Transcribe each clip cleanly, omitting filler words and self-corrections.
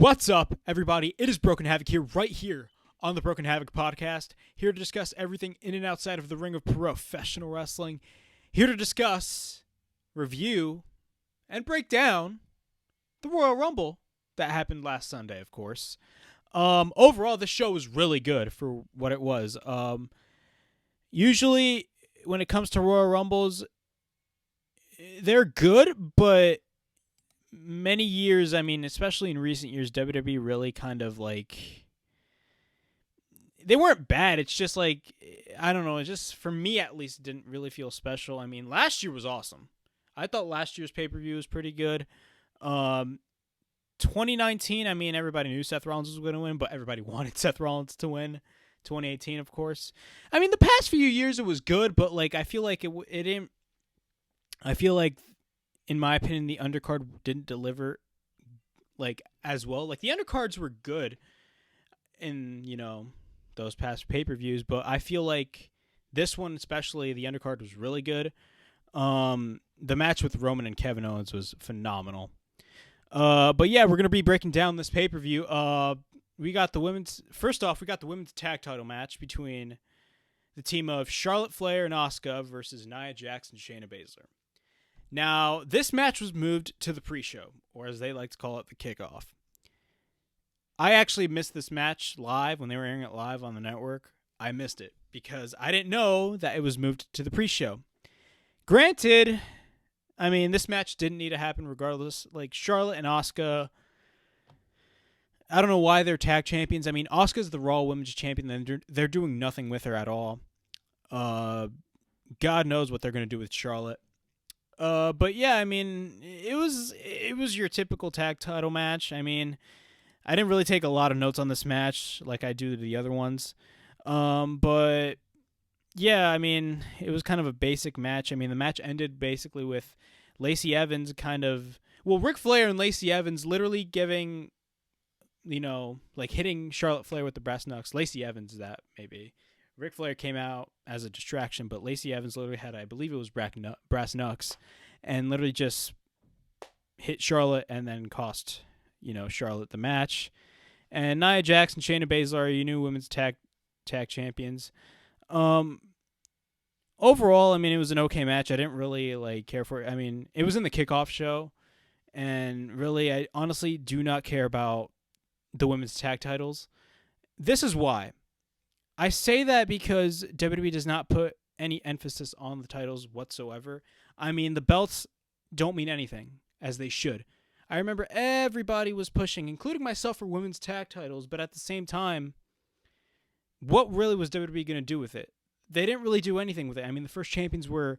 What's up, everybody? It is Broken Havoc here, right here on the Broken Havoc podcast, here to discuss everything in and outside of the ring of professional wrestling, here to discuss, review, and break down the Royal Rumble that happened last Sunday, of course. Overall, this show was really good for what it was. Usually, when it comes to Royal Rumbles, they're good, but many years, especially in recent years, WWE really kind of they weren't bad. It's just I don't know. It just, for me at least, didn't really feel special. Last year was awesome. I thought last year's pay-per-view was pretty good. 2019, everybody knew Seth Rollins was going to win, but everybody wanted Seth Rollins to win. 2018, of course. The past few years it was good, but I feel like it didn't. I feel like, in my opinion, the undercard didn't deliver as well. The undercards were good in, those past pay-per-views, but I feel like this one especially, the undercard was really good. The match with Roman and Kevin Owens was phenomenal. But yeah, we're going to be breaking down this pay-per-view. We got the women's tag title match between the team of Charlotte Flair and Asuka versus Nia Jax and Shayna Baszler. Now, this match was moved to the pre-show, or as they like to call it, the kickoff. I actually missed this match live when they were airing it live on the network. I missed it because I didn't know that it was moved to the pre-show. Granted, this match didn't need to happen regardless. Charlotte and Asuka, I don't know why they're tag champions. Asuka's the Raw Women's Champion, and they're doing nothing with her at all. God knows what they're going to do with Charlotte. But yeah, it was your typical tag title match. I didn't really take a lot of notes on this match like I do the other ones. But yeah, it was kind of a basic match. The match ended basically with Lacey Evans Ric Flair and Lacey Evans literally giving, hitting Charlotte Flair with the brass knucks. Lacey Evans, that maybe. Ric Flair came out as a distraction, but Lacey Evans literally had, I believe it was brass knucks, and literally just hit Charlotte and then cost, Charlotte the match. And Nia Jax and Shayna Baszler are your new women's tag champions. Overall, it was an okay match. I didn't really care for it. It was in the kickoff show, and really, I honestly do not care about the women's tag titles. This is why. I say that because WWE does not put any emphasis on the titles whatsoever. The belts don't mean anything, as they should. I remember everybody was pushing, including myself, for women's tag titles, but at the same time, what really was WWE going to do with it? They didn't really do anything with it. The first champions were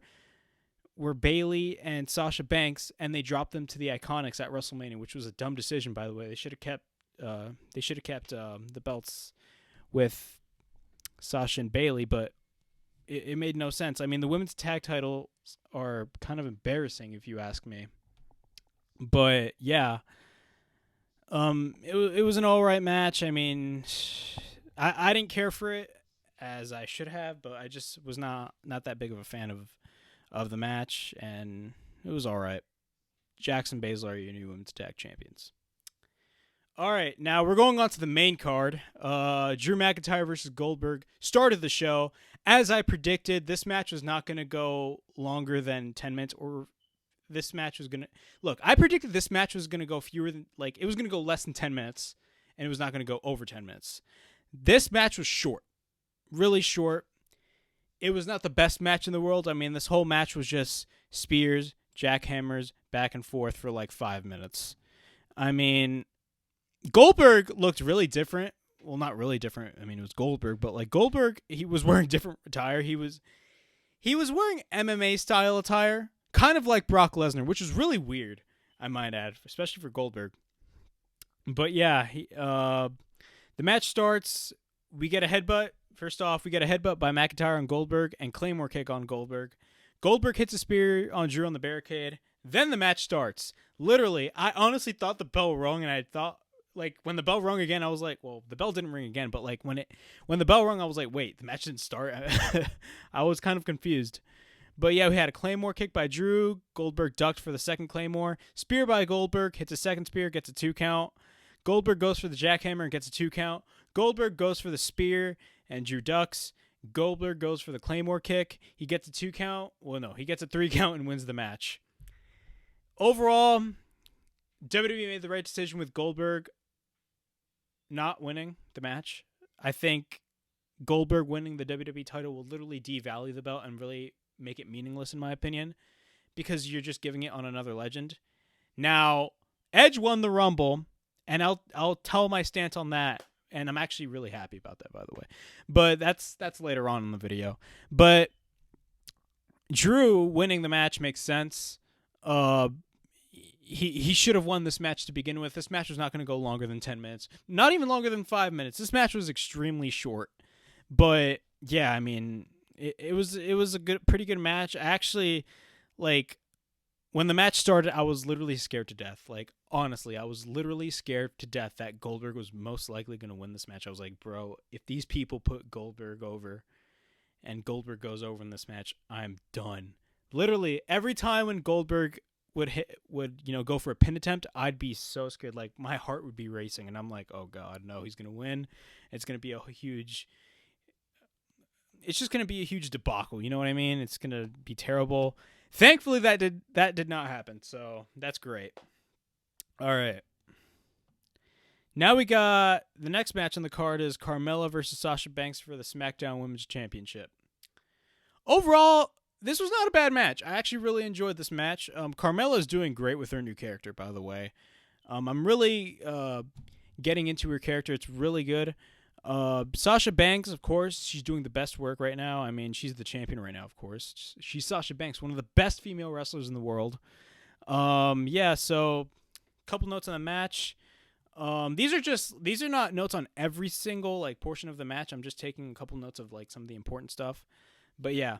Bayley and Sasha Banks, and they dropped them to the Iconics at Wrestlemania, which was a dumb decision, by the way. They should have kept the belts with Sasha and Bayley, but it made no sense. The women's tag titles are kind of embarrassing, if you ask me. But yeah, it was an all right match. I didn't care for it as I should have, but I just was not that big of a fan of the match, and it was all right. Jax and Baszler are your new women's tag champions. All right, now we're going on to the main card. Drew McIntyre versus Goldberg started the show. As I predicted, this match was not going to go longer than 10 minutes, or this match was going to... Look, I predicted this match was going to go it was going to go less than 10 minutes, and it was not going to go over 10 minutes. This match was short, really short. It was not the best match in the world. This whole match was just spears, jackhammers, back and forth for 5 minutes. Goldberg looked really different. Well, not really different. It was Goldberg, but Goldberg, he was wearing different attire. He was wearing MMA style attire, kind of like Brock Lesnar, which is really weird, I might add, especially for Goldberg. But yeah, the match starts. We get a headbutt. First off, we get a headbutt by McIntyre on Goldberg and Claymore kick on Goldberg. Goldberg hits a spear on Drew on the barricade. Then the match starts. Literally, I honestly thought the bell rung, and I thought, when the bell rung again, I was like, well, the bell didn't ring again, but when the bell rung, I was like, wait, the match didn't start. I was kind of confused. But yeah, we had a Claymore kick by Drew. Goldberg ducked for the second Claymore. Spear by Goldberg, hits a second spear, gets a 2 count. Goldberg goes for the jackhammer and gets a 2 count. Goldberg goes for the spear and Drew ducks. Goldberg goes for the Claymore kick. He gets a 2 count. Well, no, he gets a 3 count and wins the match. Overall, WWE made the right decision with Goldberg not winning the match. I think Goldberg winning the WWE title will literally devalue the belt and really make it meaningless, in my opinion, because you're just giving it on another legend. Now, Edge won the Rumble, and I'll tell my stance on that, and I'm actually really happy about that, by the way. But that's later on in the video. But Drew winning the match makes sense. He should have won this match to begin with. This match was not going to go longer than 10 minutes. Not even longer than 5 minutes. This match was extremely short. But yeah, I mean, it was a pretty good match. I actually, like, when the match started, I was literally scared to death. Like, honestly, I was literally scared to death that Goldberg was most likely going to win this match. I was like, bro, if these people put Goldberg over and Goldberg goes over in this match, I'm done. Literally, every time when Goldberg would go for a pin attempt, I'd be so scared. Like, my heart would be racing, and I'm like, oh god, no, he's gonna win. It's gonna be it's just gonna be a huge debacle. You know what I mean? It's gonna be terrible. Thankfully, that did not happen. So that's great. All right. Now we got the next match on the card is Carmella versus Sasha Banks for the SmackDown Women's Championship. Overall, this was not a bad match. I actually really enjoyed this match. Carmella is doing great with her new character, by the way. I'm really getting into her character. It's really good. Sasha Banks, of course, she's doing the best work right now. I mean, she's the champion right now, of course. She's Sasha Banks, one of the best female wrestlers in the world. Yeah, so a couple notes on the match. These are not notes on every single like portion of the match. I'm just taking a couple notes of like some of the important stuff. But yeah.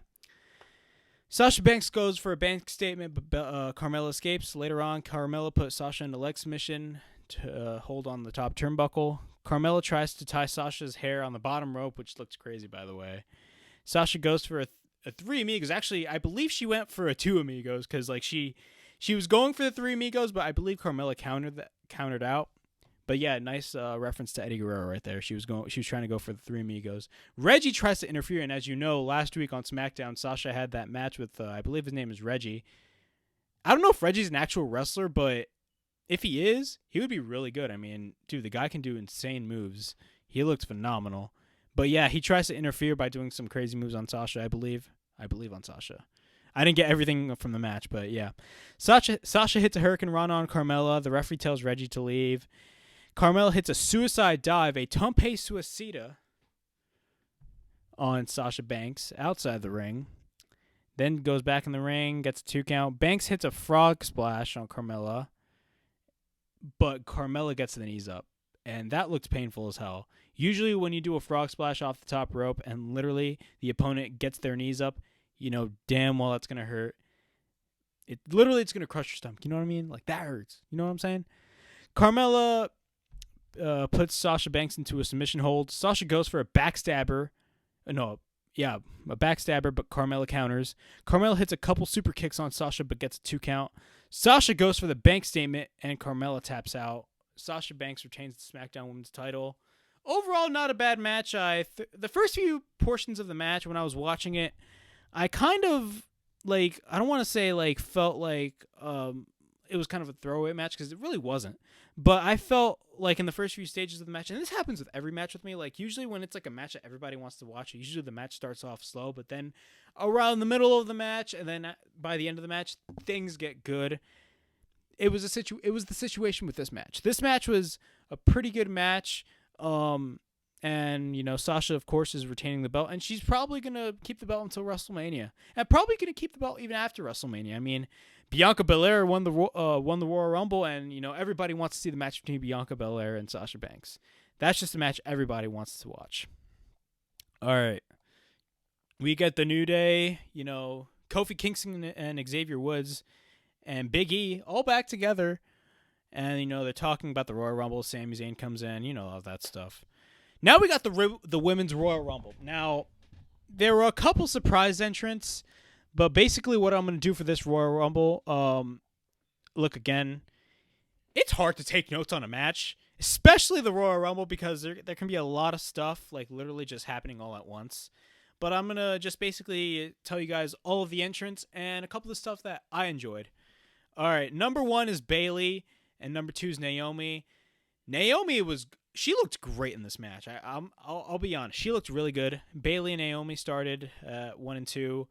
Sasha Banks goes for a bank statement, but Carmella escapes. Later on, Carmella put Sasha in a leg submission to hold on the top turnbuckle. Carmella tries to tie Sasha's hair on the bottom rope, which looks crazy, by the way. Sasha goes for a 3 Amigos. Actually, I believe she went for a 2 Amigos because like she was going for the 3 Amigos, but I believe Carmella countered out. But yeah, nice reference to Eddie Guerrero right there. She was trying to go for the 3 Amigos. Reggie tries to interfere, and as you know, last week on SmackDown, Sasha had that match with I believe his name is Reggie. I don't know if Reggie's an actual wrestler, but if he is, he would be really good. I mean, dude, the guy can do insane moves. He looks phenomenal. But yeah, he tries to interfere by doing some crazy moves on Sasha, I believe. On Sasha. I didn't get everything from the match, but yeah. Sasha hits a Hurricane Rana on Carmella. The referee tells Reggie to leave. Carmella hits a suicide dive, a Tompe Suicida on Sasha Banks outside the ring. Then goes back in the ring, gets a 2 count. Banks hits a frog splash on Carmella, but Carmella gets the knees up, and that looks painful as hell. Usually when you do a frog splash off the top rope and literally the opponent gets their knees up, you know damn well that's going to hurt. It's going to crush your stomach. You know what I mean? Like, that hurts. You know what I'm saying? Carmella puts Sasha Banks into a submission hold. Sasha goes for a backstabber. A backstabber, but Carmella counters. Carmella hits a couple super kicks on Sasha, but gets a 2 count. Sasha goes for the bank statement, and Carmella taps out. Sasha Banks retains the SmackDown Women's title. Overall, not a bad match. The first few portions of the match, when I was watching it, I kind of, like, I don't want to say, like, felt like it was kind of a throwaway match, because it really wasn't. But I felt like in the first few stages of the match, and this happens with every match with me, like usually when it's like a match that everybody wants to watch, usually the match starts off slow, but then around the middle of the match and then by the end of the match, things get good. It was the situation with this match. This match was a pretty good match. And, you know, Sasha, of course, is retaining the belt, and she's probably going to keep the belt until WrestleMania, and probably going to keep the belt even after WrestleMania. I mean, Bianca Belair won the Royal Rumble, and, you know, everybody wants to see the match between Bianca Belair and Sasha Banks. That's just a match everybody wants to watch. All right. We get the New Day, you know, Kofi Kingston and Xavier Woods and Big E all back together, and, you know, they're talking about the Royal Rumble. Sami Zayn comes in, you know, all that stuff. Now we got the Women's Royal Rumble. Now, there were a couple surprise entrants, but basically what I'm going to do for this Royal Rumble, look, again, it's hard to take notes on a match. especially the Royal Rumble, because there can be a lot of stuff like literally just happening all at once. But I'm gonna just basically tell you guys all of the entrants and a couple of stuff that I enjoyed. All right, number 1 is Bayley, and number 2 is Naomi. She looked great in this match. I'll be honest, she looked really good. Bayley and Naomi started 1 and 2.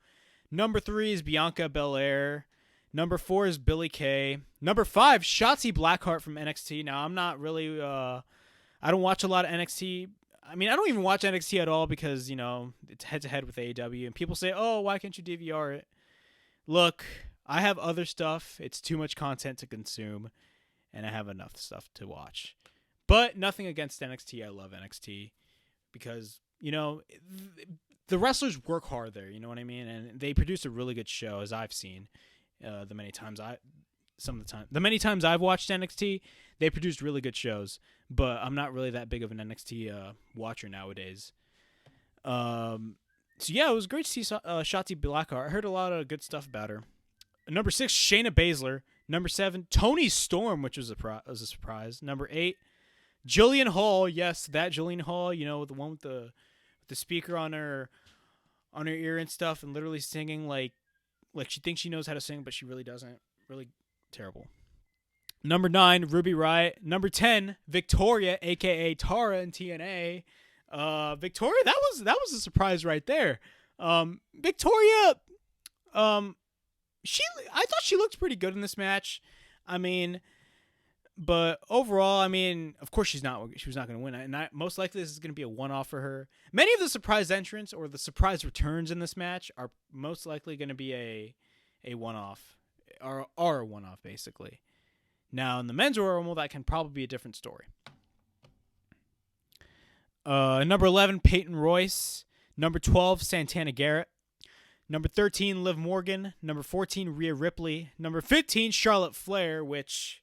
Number 3 is Bianca Belair. Number 4 is Billie Kay. Number 5, Shotzi Blackheart from NXT. Now, I'm not really, I don't watch a lot of NXT. I mean, I don't even watch NXT at all because, it's head-to-head with AEW. And people say, oh, why can't you DVR it? Look, I have other stuff. It's too much content to consume. And I have enough stuff to watch. But nothing against NXT. I love NXT because, the wrestlers work hard there. You know what I mean? And they produce a really good show, as I've seen. The many times I've watched NXT, they produced really good shows, but I'm not really that big of an NXT watcher nowadays. So yeah, it was great to see Shotzi Blackheart. I heard a lot of good stuff about her. Number 6, Shayna Baszler. Number 7, Toni Storm, which was a surprise. Number 8, Jillian Hall. Yes, that Jillian Hall. The one with the speaker on her ear and stuff, and literally singing like she thinks she knows how to sing, but she really doesn't. Really terrible. Number 9, Ruby Riott. Number 10, Victoria, a.k.a. Tara in TNA. Victoria, that was a surprise right there. Victoria, I thought she looked pretty good in this match. I mean, but overall, I mean, of course she was not going to win. And most likely this is going to be a one-off for her. Many of the surprise entrants or the surprise returns in this match are most likely going to be a one-off, or are a one-off, basically. Now, in the men's Royal Rumble, that can probably be a different story. Number 11, Peyton Royce. Number 12, Santana Garrett. Number 13, Liv Morgan. Number 14, Rhea Ripley. Number 15, Charlotte Flair, which...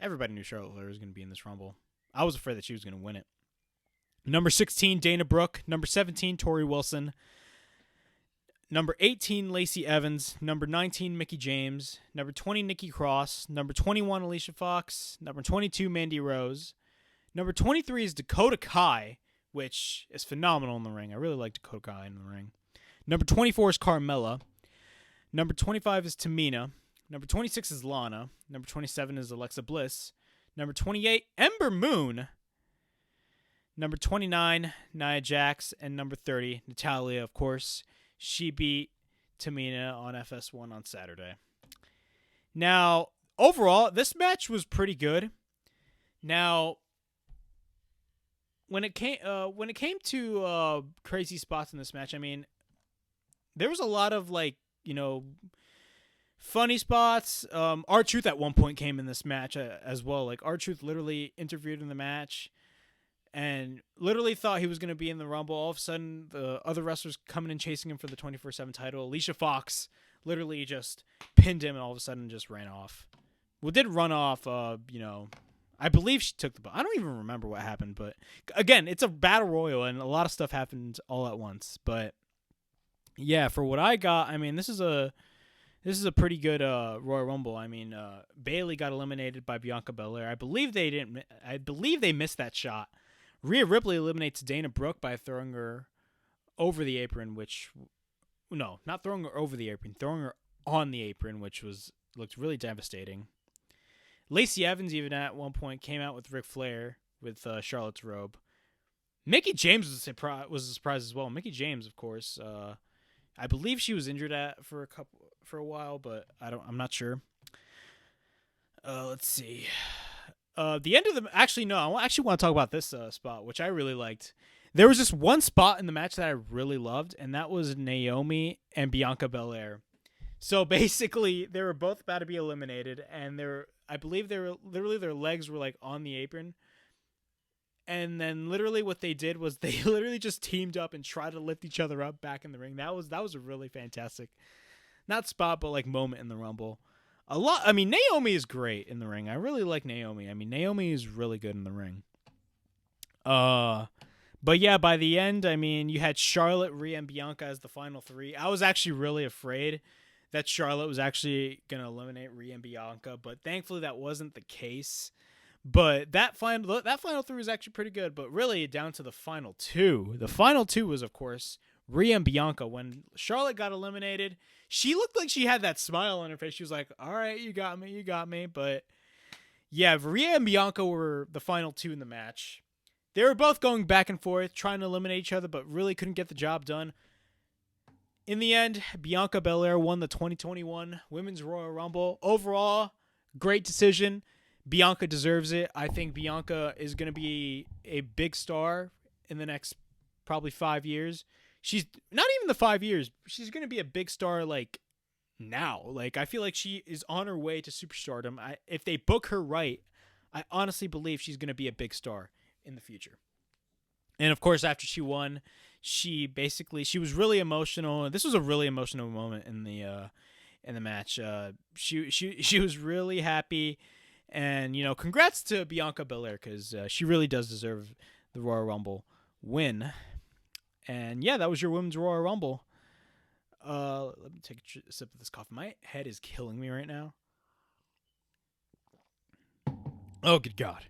everybody knew Charlotte Flair was going to be in this Rumble. I was afraid that she was going to win it. Number 16, Dana Brooke. Number 17, Tori Wilson. Number 18, Lacey Evans. Number 19, Mickie James. Number 20, Nikki Cross. Number 21, Alicia Fox. Number 22, Mandy Rose. Number 23 is Dakota Kai, which is phenomenal in the ring. I really like Dakota Kai in the ring. Number 24 is Carmella. Number 25 is Tamina. Number 26 is Lana. Number 27 is Alexa Bliss. Number 28, Ember Moon. Number 29, Nia Jax. And number 30, Natalya, of course. She beat Tamina on FS1 on Saturday. Now, overall, this match was pretty good. Now, when it came to crazy spots in this match, I mean, there was a lot of funny spots. R-Truth at one point came in this match as well. Like, R-Truth literally interviewed in the match and literally thought he was going to be in the Rumble. All of a sudden, the other wrestlers coming and chasing him for the 24/7 title. Alicia Fox literally just pinned him and all of a sudden just ran off. Well, did run off, I believe she took the belt. I don't even remember what happened, but again, it's a battle royal and a lot of stuff happened all at once. But yeah, for what I got, I mean, this is a pretty good Royal Rumble. I mean, Bayley got eliminated by Bianca Belair. I believe they missed that shot. Rhea Ripley eliminates Dana Brooke by throwing her over the apron, not throwing her over the apron, throwing her on the apron, which looked really devastating. Lacey Evans even at one point came out with Ric Flair with Charlotte's robe. Mickie James was a surprise as well. Mickie James, of course, I believe she was injured for a while, but I'm not sure. Let's see. The end of the... Actually, no. I actually want to talk about this spot, which I really liked. There was just one spot in the match that I really loved, and that was Naomi and Bianca Belair. So basically, they were both about to be eliminated, and I believe their legs were like on the apron. And then literally what they did was they literally just teamed up and tried to lift each other up back in the ring. That was a really fantastic, not spot, but like moment in the Rumble. I mean, Naomi is great in the ring. I really like Naomi. I mean, Naomi is really good in the ring. But yeah, by the end, I mean, you had Charlotte, Rhea, and Bianca as the final three. I was actually really afraid that Charlotte was actually going to eliminate Rhea and Bianca, but thankfully that wasn't the case. But that final three was actually pretty good. But really, down to the final two. The final two was, of course, Rhea and Bianca. When Charlotte got eliminated, she looked like she had that smile on her face. She was like, "All right, you got me, you got me." But yeah, Rhea and Bianca were the final two in the match. They were both going back and forth, trying to eliminate each other, but really couldn't get the job done. In the end, Bianca Belair won the 2021 Women's Royal Rumble. Overall, great decision. Bianca deserves it. I think Bianca is going to be a big star in the next probably 5 years. She's not even the 5 years. She's going to be a big star like now. Like, I feel like she is on her way to superstardom. If they book her right, I honestly believe she's going to be a big star in the future. And of course, after she won, she was really emotional. This was a really emotional moment in the match. She was really happy. And, congrats to Bianca Belair because she really does deserve the Royal Rumble win. And, yeah, that was your Women's Royal Rumble. Let me take a sip of this coffee. My head is killing me right now. Oh, good God.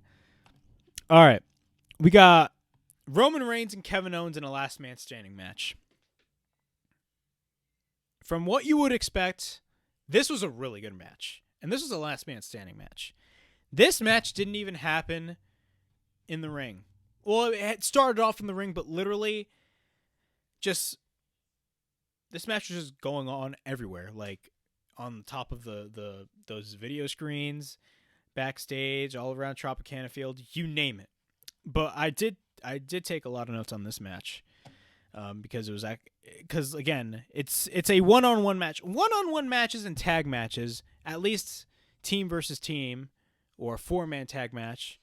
All right. We got Roman Reigns and Kevin Owens in a last man standing match. From what you would expect, this was a really good match. And this was a last man standing match. This match didn't even happen in the ring. Well, it had started off in the ring, but literally this match was just going on everywhere, like on top of those video screens, backstage, all around Tropicana Field, you name it. But I did take a lot of notes on this match because again, it's a one-on-one match. One-on-one matches and tag matches, at least team versus team, or a 4-man tag match,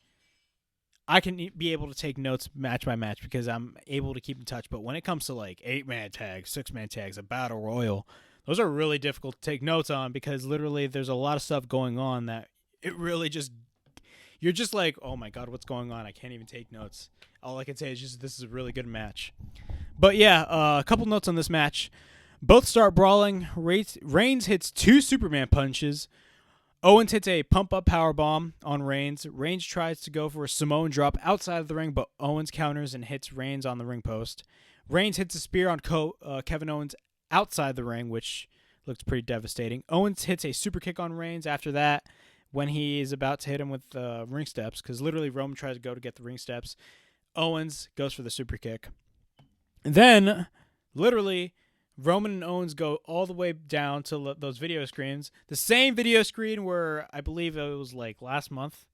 I can be able to take notes match by match because I'm able to keep in touch. But when it comes to like 8-man tags, 6-man tags, a battle royal, those are really difficult to take notes on because literally there's a lot of stuff going on that it really you're just like, oh my God, what's going on? I can't even take notes. All I can say is just this is a really good match. But yeah, a couple notes on this match. Both start brawling. Reigns hits 2 Superman punches. Owens hits a pump-up powerbomb on Reigns. Reigns tries to go for a Samoan drop outside of the ring, but Owens counters and hits Reigns on the ring post. Reigns hits a spear on Kevin Owens outside the ring, which looked pretty devastating. Owens hits a super kick on Reigns after that when he is about to hit him with ring steps, because literally Roman tries to go to get the ring steps. Owens goes for the super kick. And then, literally, Roman and Owens go all the way down to those video screens. The same video screen where I believe it was like last month,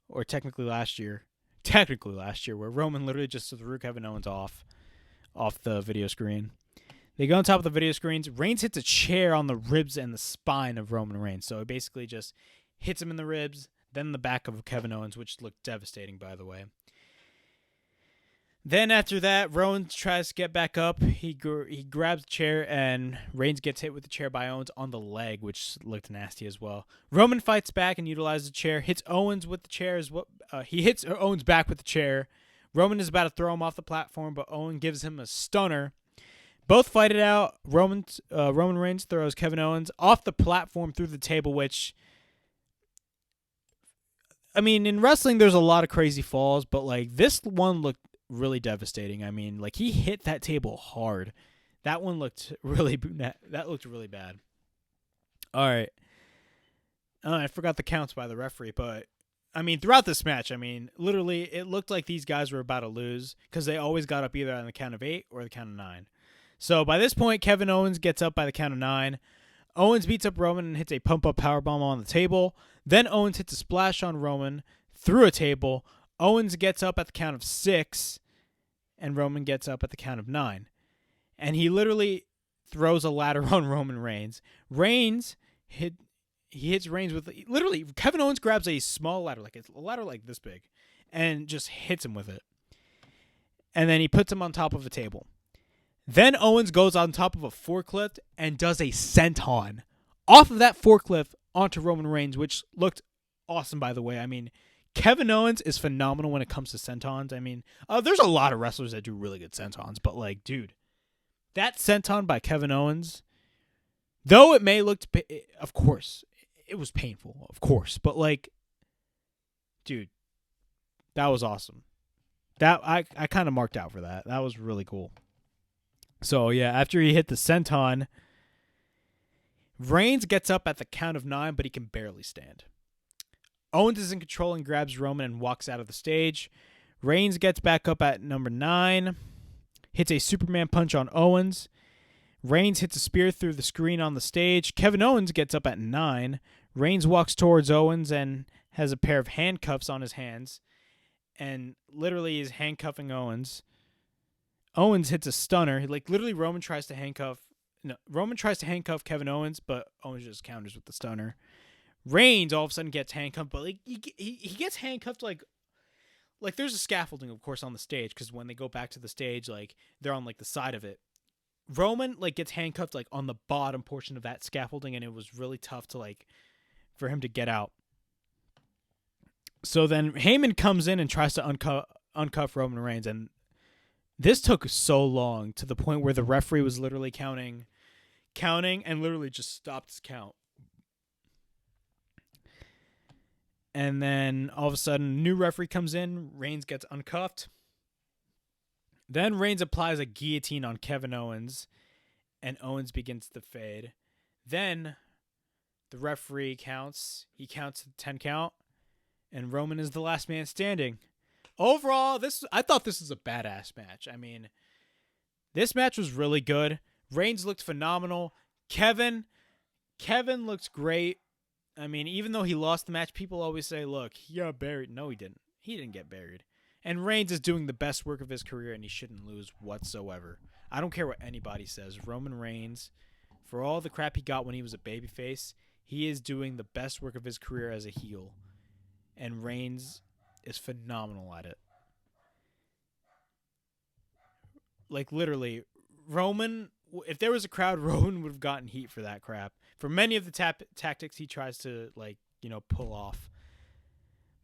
or technically last year, where Roman literally just threw Kevin Owens off the video screen. They go on top of the video screens. Reigns hits a chair on the ribs and the spine of Roman Reigns. So it basically just hits him in the ribs, then the back of Kevin Owens, which looked devastating, by the way. Then after that, Rowan tries to get back up. He grabs the chair, and Reigns gets hit with the chair by Owens on the leg, which looked nasty as well. Roman fights back and utilizes the chair, hits Owens with the chair. He hits Owens back with the chair. Roman is about to throw him off the platform, but Owen gives him a stunner. Both fight it out. Roman Reigns throws Kevin Owens off the platform through the table, which, I mean, in wrestling, there's a lot of crazy falls, but like this one looked really devastating. I mean, like he hit that table hard. That one looked really bad. All right. I forgot the counts by the referee, but I mean, throughout this match, I mean, literally it looked like these guys were about to lose because they always got up either on the count of 8 or the count of 9. So by this point, Kevin Owens gets up by the count of 9. Owens beats up Roman and hits a pump-up powerbomb on the table. Then Owens hits a splash on Roman through a table. Owens gets up at the count of 6, and Roman gets up at the count of 9. And he literally throws a ladder on Roman Reigns. He hits Reigns with, literally, Kevin Owens grabs a small ladder, like a ladder like this big, and just hits him with it. And then he puts him on top of a table. Then Owens goes on top of a forklift and does a senton off of that forklift onto Roman Reigns, which looked awesome, by the way. I mean, Kevin Owens is phenomenal when it comes to sentons. I mean, there's a lot of wrestlers that do really good sentons, but like, dude, that senton by Kevin Owens, though it may look, of course, it was painful, of course, but like, dude, that was awesome. That I kind of marked out for that. That was really cool. So yeah, after he hit the senton, Reigns gets up at the count of 9, but he can barely stand. Owens is in control and grabs Roman and walks out of the stage. Reigns gets back up at number 9, hits a Superman punch on Owens. Reigns hits a spear through the screen on the stage. Kevin Owens gets up at 9. Reigns walks towards Owens and has a pair of handcuffs on his hands and literally is handcuffing Owens. Owens hits a stunner. Like, literally, Roman tries to handcuff Kevin Owens, but Owens just counters with the stunner. Reigns all of a sudden gets handcuffed, but like he gets handcuffed like there's a scaffolding, of course, on the stage, because when they go back to the stage, like, they're on like the side of it. Roman like gets handcuffed like on the bottom portion of that scaffolding, and it was really tough to like for him to get out. So then Heyman comes in and tries to uncuff Roman Reigns, and this took so long to the point where the referee was literally counting, and literally just stopped his count. And then all of a sudden, a new referee comes in. Reigns gets uncuffed. Then Reigns applies a guillotine on Kevin Owens, and Owens begins to fade. Then the referee counts. He counts to the 10 count, and Roman is the last man standing. Overall, I thought this was a badass match. I mean, this match was really good. Reigns looked phenomenal. Kevin looked great. I mean, even though he lost the match, people always say, look, he got buried. No, he didn't. He didn't get buried. And Reigns is doing the best work of his career, and he shouldn't lose whatsoever. I don't care what anybody says. Roman Reigns, for all the crap he got when he was a babyface, he is doing the best work of his career as a heel. And Reigns is phenomenal at it. Like, literally, Roman, if there was a crowd, Roman would have gotten heat for that crap. For many of the tactics he tries to, like, pull off.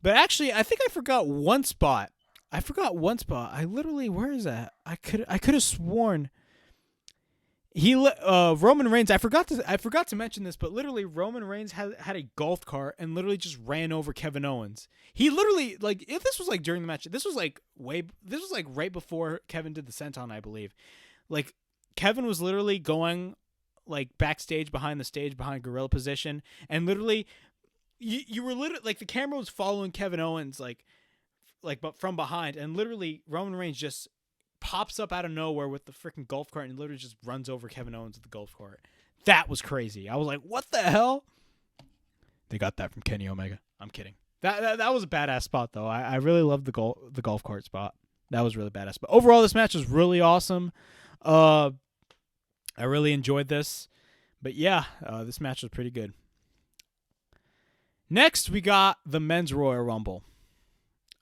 But actually, I think I forgot one spot. I literally, where is that? I could have sworn Roman Reigns. I forgot to mention this, but literally Roman Reigns had a golf cart and literally just ran over Kevin Owens. He literally, like, if this was like during the match, this was like right before Kevin did the senton, I believe. Like, Kevin was literally going like backstage behind the stage, behind gorilla position, and literally you were literally like the camera was following Kevin Owens but from behind, and literally Roman Reigns just pops up out of nowhere with the freaking golf cart and literally just runs over Kevin Owens with the golf cart. That was crazy. I was like, what the hell? They got that from Kenny Omega. I'm kidding. That was a badass spot, though. I really loved the golf cart spot. That was really badass. But overall, this match was really awesome. I really enjoyed this. But yeah, this match was pretty good. Next, we got the Men's Royal Rumble.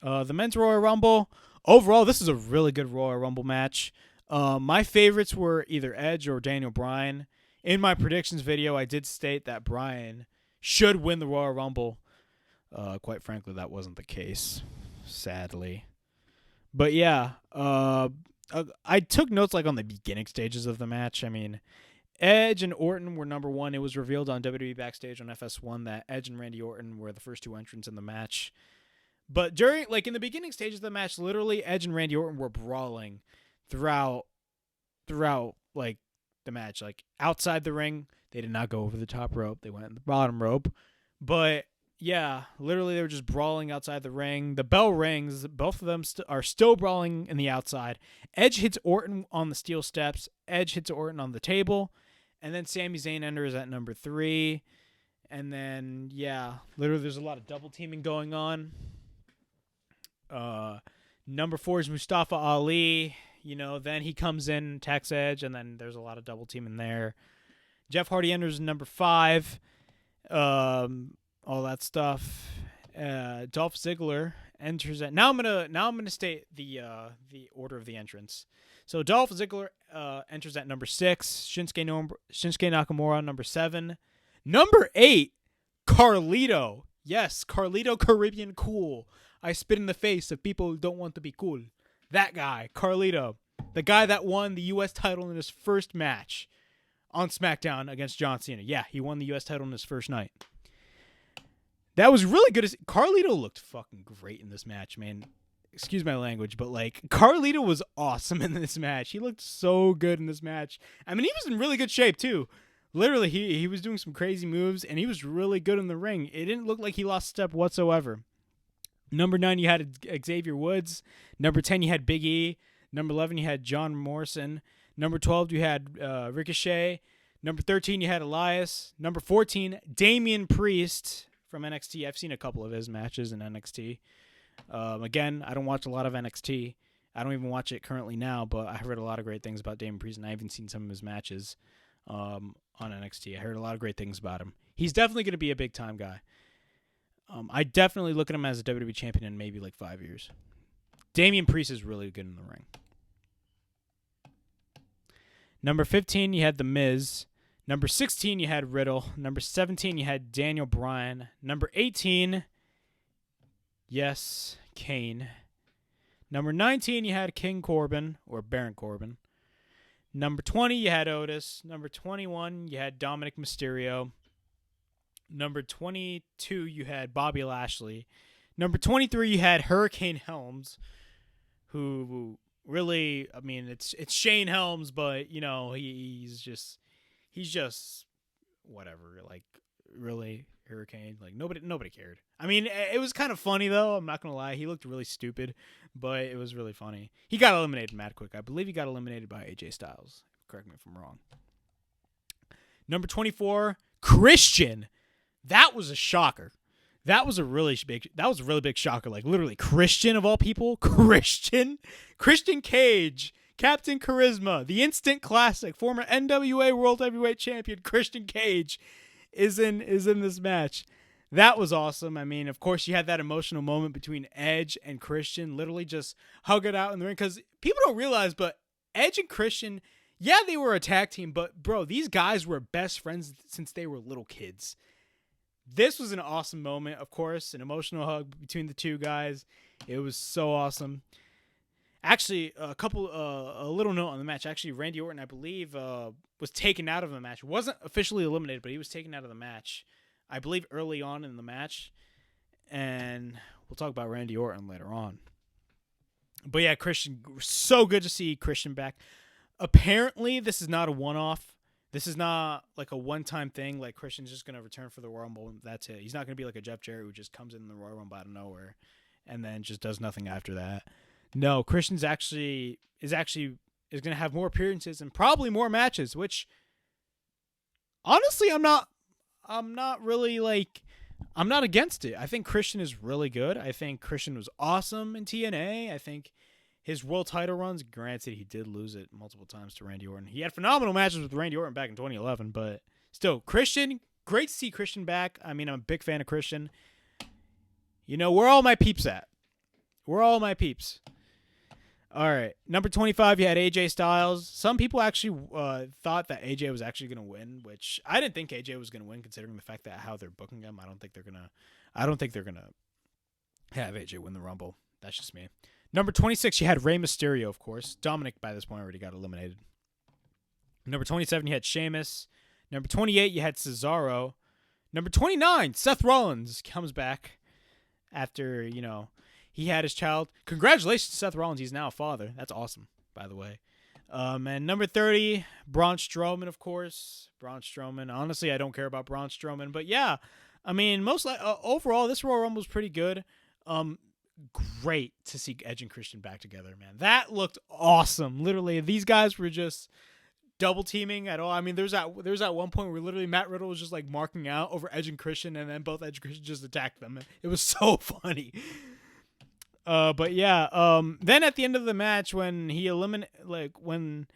The Men's Royal Rumble, overall, this is a really good Royal Rumble match. My favorites were either Edge or Daniel Bryan. In my predictions video, I did state that Bryan should win the Royal Rumble. Quite frankly, that wasn't the case, sadly. But yeah, I took notes like on the beginning stages of the match. I mean, Edge and Orton were number one. It was revealed on WWE Backstage on FS1 that Edge and Randy Orton were the first two entrants in the match. But during, like, in the beginning stages of the match, literally Edge and Randy Orton were brawling throughout like the match. Like, outside the ring, they did not go over the top rope. They went in the bottom rope. But yeah, literally they were just brawling outside the ring. The bell rings. Both of them are still brawling in the outside. Edge hits Orton on the steel steps. Edge hits Orton on the table. And then Sami Zayn enters at number 3. And then, yeah, literally there's a lot of double teaming going on. Number 4 is Mustafa Ali. Then he comes in, attacks Edge, and then there's a lot of double teaming there. Jeff Hardy enters number 5. All that stuff. Dolph Ziggler enters at. Now I'm gonna state the order of the entrance. So Dolph Ziggler enters at number 6. Shinsuke Nakamura number 7. Number 8, Carlito. Yes, Carlito Caribbean Cool. I spit in the face of people who don't want to be cool. That guy, Carlito. The guy that won the U.S. title in his first match on SmackDown against John Cena. Yeah, he won the U.S. title in his first night. That was really good. Carlito looked fucking great in this match, man. Excuse my language, but like Carlito was awesome in this match. He looked so good in this match. I mean, he was in really good shape too. Literally, he was doing some crazy moves, and he was really good in the ring. It didn't look like he lost a step whatsoever. Number 9, you had Xavier Woods. Number 10, you had Big E. Number 11, you had John Morrison. Number 12, you had Ricochet. Number 13, you had Elias. Number 14, Damian Priest from NXT. I've seen a couple of his matches in NXT. Again, I don't watch a lot of NXT. I don't even watch it currently now, but I heard a lot of great things about Damian Priest, and I even seen some of his matches on NXT. I heard a lot of great things about him. He's definitely going to be a big-time guy. I definitely look at him as a WWE champion in maybe like 5 years. Damian Priest is really good in the ring. Number 15, you had The Miz. Number 16, you had Riddle. Number 17, you had Daniel Bryan. Number 18, yes, Kane. Number 19, you had King Corbin, or Baron Corbin. Number 20, you had Otis. Number 21, you had Dominic Mysterio. Number 22, you had Bobby Lashley. Number 23, you had Hurricane Helms, who really, I mean, it's Shane Helms, but you know he's just whatever. Like really, Hurricane. Like nobody cared. I mean, it was kind of funny though. I'm not gonna lie, he looked really stupid, but it was really funny. He got eliminated mad quick. I believe he got eliminated by AJ Styles. Correct me if I'm wrong. Number 24, Christian. That was a shocker. That was a really big shocker. Like literally, Christian of all people, Christian Cage, Captain Charisma, the Instant Classic, former NWA World Heavyweight Champion Christian Cage, is in this match. That was awesome. I mean, of course, you had that emotional moment between Edge and Christian, literally just hug it out in the ring. Because people don't realize, but Edge and Christian, yeah, they were a tag team, but bro, these guys were best friends since they were little kids. This was an awesome moment, of course, an emotional hug between the two guys. It was so awesome. Actually, a little note on the match. Actually, Randy Orton, I believe, was taken out of the match. Wasn't officially eliminated, but he was taken out of the match, I believe, early on in the match. And we'll talk about Randy Orton later on. But yeah, Christian, so good to see Christian back. Apparently, this is not a one-off. This is not like a one-time thing. Like Christian's just going to return for the Royal Rumble and that's it. He's not going to be like a Jeff Jarrett who just comes in the Royal Rumble out of nowhere and then just does nothing after that. No, Christian's actually is going to have more appearances and probably more matches, which honestly I'm not really like, I'm not against it. I think Christian is really good. I think Christian was awesome in TNA. I think his world title runs, granted, he did lose it multiple times to Randy Orton. He had phenomenal matches with Randy Orton back in 2011, but still, Christian, great to see Christian back. I mean, I'm a big fan of Christian. You know, where all my peeps at? Where all my peeps? All right, number 25, you had AJ Styles. Some people actually thought that AJ was actually going to win, which I didn't think AJ was going to win, considering the fact that how they're booking him. I don't think they're gonna have AJ win the Rumble. That's just me. Number 26, you had Rey Mysterio, of course. Dominic, by this point, already got eliminated. Number 27, you had Sheamus. Number 28, you had Cesaro. Number 29, Seth Rollins comes back after, you know, he had his child. Congratulations to Seth Rollins. He's now a father. That's awesome, by the way. And number 30, Braun Strowman, of course. Braun Strowman. Honestly, I don't care about Braun Strowman. But, yeah, I mean, overall, this Royal Rumble was pretty good. Great to see Edge and Christian back together, man. That looked awesome. Literally, these guys were just double teaming at all. I mean, there's that one point where literally Matt Riddle was just like marking out over Edge and Christian, and then both Edge and Christian just attacked them. It was so funny. But yeah, then at the end of the match, when he when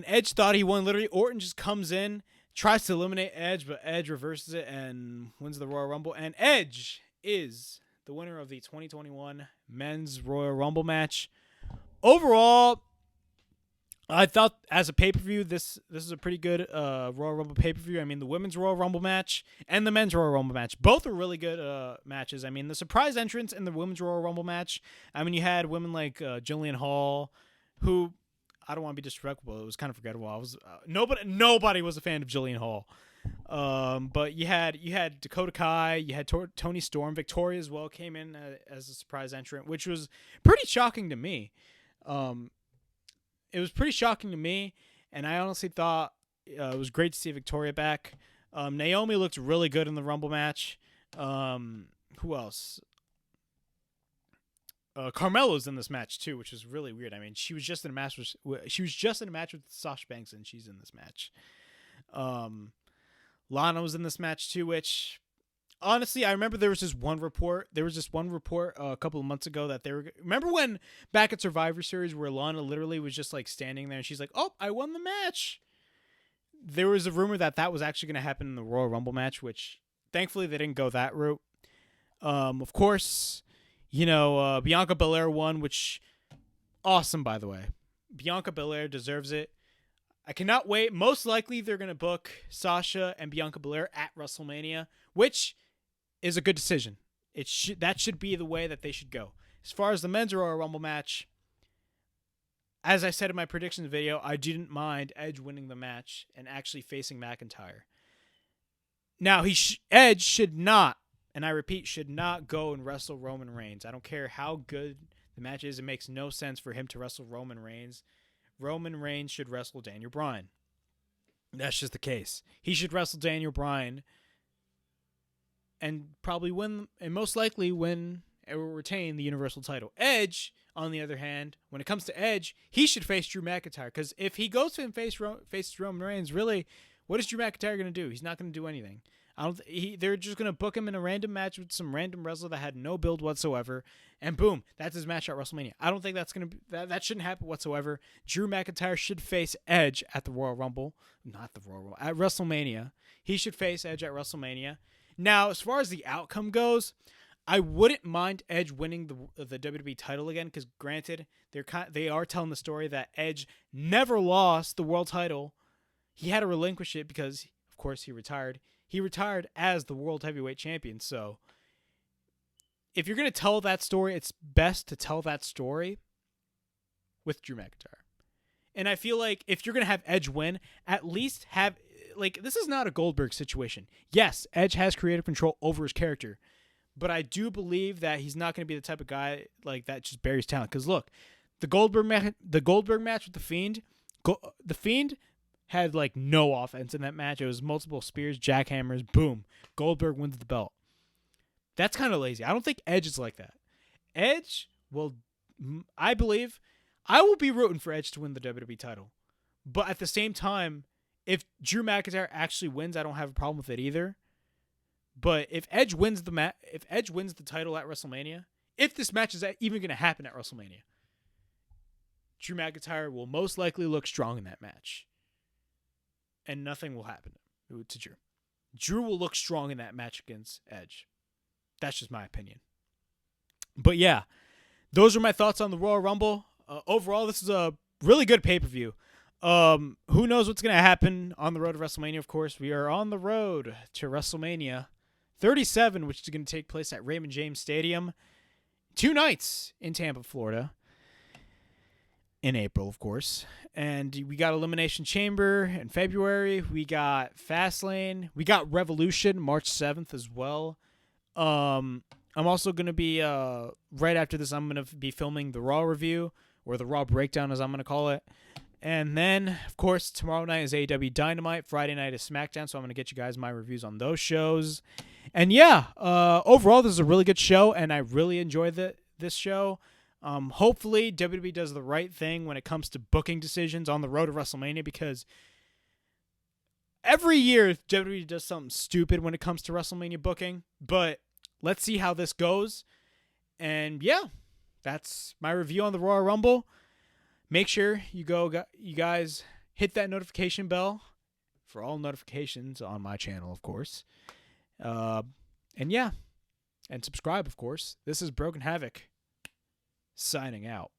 Edge thought he won, literally Orton just comes in, tries to eliminate Edge, but Edge reverses it and wins the Royal Rumble, and Edge is the winner of the 2021 Men's Royal Rumble match. Overall, I thought as a pay-per-view, this is a pretty good Royal Rumble pay-per-view. I mean, the Women's Royal Rumble match and the Men's Royal Rumble match, both are really good matches. I mean, the surprise entrance in the Women's Royal Rumble match, I mean, you had women like Jillian Hall, who I don't want to be disrespectful. It was kind of forgettable. I was nobody was a fan of Jillian Hall. But you had Dakota Kai, you had Tony Storm, Victoria as well came in as a surprise entrant, which was pretty shocking to me. It was pretty shocking to me, and I honestly thought it was great to see Victoria back. Naomi looked really good in the Rumble match. Who else? Carmella's in this match too, which is really weird. I mean, she was just in a match with Sasha Banks, and she's in this match. Lana was in this match too, which honestly, I remember there was just one report. A couple of months ago that they were. Remember when back at Survivor Series where Lana literally was just like standing there and she's like, "Oh, I won the match." There was a rumor that was actually going to happen in the Royal Rumble match, which thankfully they didn't go that route. Of course, Bianca Belair won, which awesome, by the way. Bianca Belair deserves it. I cannot wait. Most likely they're going to book Sasha and Bianca Belair at WrestleMania, which is a good decision. That should be the way that they should go. As far as the men's Royal Rumble match, as I said in my predictions video, I didn't mind Edge winning the match and actually facing McIntyre. Now, Edge should not, and I repeat, should not go and wrestle Roman Reigns. I don't care how good the match is. It makes no sense for him to wrestle Roman Reigns. Roman Reigns should wrestle Daniel Bryan. That's just the case. He should wrestle Daniel Bryan and probably win, and most likely win or retain the Universal title. Edge, on the other hand, when it comes to Edge, he should face Drew McIntyre, because if he goes to and faces Roman Reigns, really, what is Drew McIntyre going to do? He's not going to do anything. They're just going to book him in a random match with some random wrestler that had no build whatsoever, and boom, that's his match at WrestleMania. I don't think that's going to that shouldn't happen whatsoever. Drew McIntyre should face Edge at the Royal Rumble, not the Royal Rumble, at WrestleMania. He should face Edge at WrestleMania. Now, as far as the outcome goes, I wouldn't mind Edge winning the WWE title again, because granted, they are telling the story that Edge never lost the world title. He had to relinquish it because, of course, he retired. He retired as the World Heavyweight Champion. So, if you're going to tell that story, it's best to tell that story with Drew McIntyre. And I feel like if you're going to have Edge win, at least have, this is not a Goldberg situation. Yes, Edge has creative control over his character, but I do believe that he's not going to be the type of guy that just buries talent. Because look, the Goldberg match with The Fiend, The Fiend had no offense in that match. It was multiple spears, jackhammers, boom. Goldberg wins the belt. That's kind of lazy. I don't think Edge is like that. Edge I believe, I will be rooting for Edge to win the WWE title. But at the same time, if Drew McIntyre actually wins, I don't have a problem with it either. But if Edge wins the title at WrestleMania, if this match is even going to happen at WrestleMania, Drew McIntyre will most likely look strong in that match. And nothing will happen to Drew. Drew will look strong in that match against Edge. That's just my opinion. But yeah, those are my thoughts on the Royal Rumble. Overall, this is a really good pay-per-view. Who knows what's going to happen on the road to WrestleMania, of course. We are on the road to WrestleMania 37, which is going to take place at Raymond James Stadium 2 nights in Tampa, Florida. In April, of course. And we got Elimination Chamber in February. We got Fastlane. We got Revolution March 7th as well. I'm also going to be, right after this, I'm going to be filming the Raw review, or the Raw breakdown as I'm going to call it. And then, of course, tomorrow night is AEW Dynamite. Friday night is SmackDown, so I'm going to get you guys my reviews on those shows. And yeah, overall, this is a really good show, and I really enjoyed this show. Hopefully WWE does the right thing when it comes to booking decisions on the road to WrestleMania, because every year WWE does something stupid when it comes to WrestleMania booking, but let's see how this goes. And yeah, that's my review on the Royal Rumble. Make sure you guys hit that notification bell for all notifications on my channel, of course. And yeah, and subscribe, of course. This is Broken Havoc, signing out.